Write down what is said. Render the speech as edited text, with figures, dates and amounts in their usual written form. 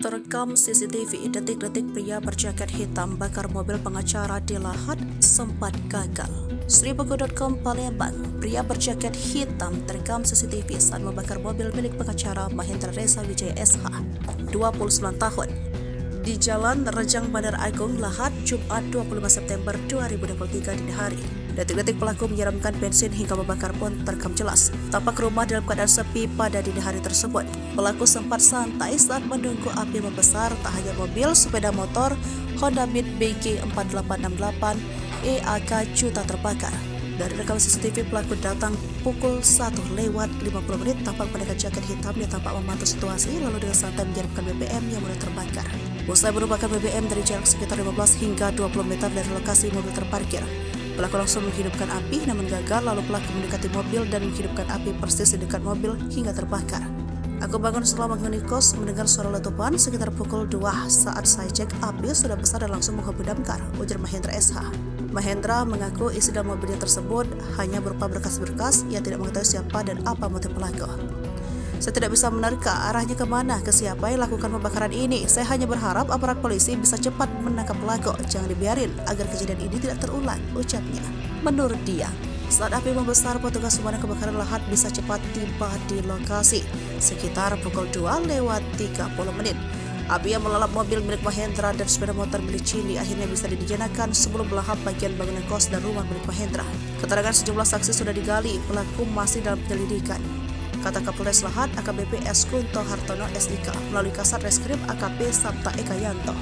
Terekam CCTV, detik-detik pria berjaket hitam bakar mobil pengacara di Lahat sempat gagal. Sribuku.com Palembang, pria berjaket hitam terekam CCTV saat membakar mobil milik pengacara Mahendra Reza Wijaya SH, 29 tahun, di Jalan Rejang Bandar Agung, Lahat, Jumat 25 September 2023 dini hari. Detik-detik pelaku menyiramkan bensin hingga membakar pun terekam jelas. Tampak rumah dalam keadaan sepi pada dini hari tersebut. Pelaku sempat santai saat menunggu api membesar. Tak hanya mobil, sepeda motor Honda Beat BG 4868 EAK Juta terbakar. Dari rekam CCTV, pelaku datang pukul 1:50 tampak mengenakan jaket hitam. Dia tampak memantau situasi lalu dengan santai menyiramkan BBM yang mulai terbakar. Usai menubahkan BBM dari jarak sekitar 15 hingga 20 meter dari lokasi mobil terparkir, pelaku langsung menghidupkan api namun gagal. Lalu pelaku mendekati mobil dan menghidupkan api persis di dekat mobil hingga terbakar. Aku bangun setelah menghuni kos mendengar suara letupan sekitar pukul 2. Saat saya cek, api sudah besar dan langsung menghubung damkar, ujar Mahendra SH. Mahendra mengaku isi dalam mobilnya tersebut hanya berupa berkas-berkas. Ia tidak mengetahui siapa dan apa motif pelaku. Saya tidak bisa menerka arahnya kemana, ke siapa yang lakukan pembakaran ini. Saya hanya berharap aparat polisi bisa cepat menangkap pelaku. Jangan dibiarin agar kejadian ini tidak terulang, ucapnya. Menurut dia, saat api membesar, petugas pemadam kebakaran Lahat bisa cepat tiba di lokasi sekitar pukul 2:30. Api yang melalap mobil milik Mahendra dan sepeda motor milik Cindi akhirnya bisa dijinakan sebelum melahap bagian bangunan kos dan rumah milik Mahendra. Keterangan sejumlah saksi sudah digali, pelaku masih dalam penyelidikan, kata Kapolres Lahat AKBP S. Kunto Hartono SIK melalui Kasat Reskrim AKP Sabta Eka Yanto.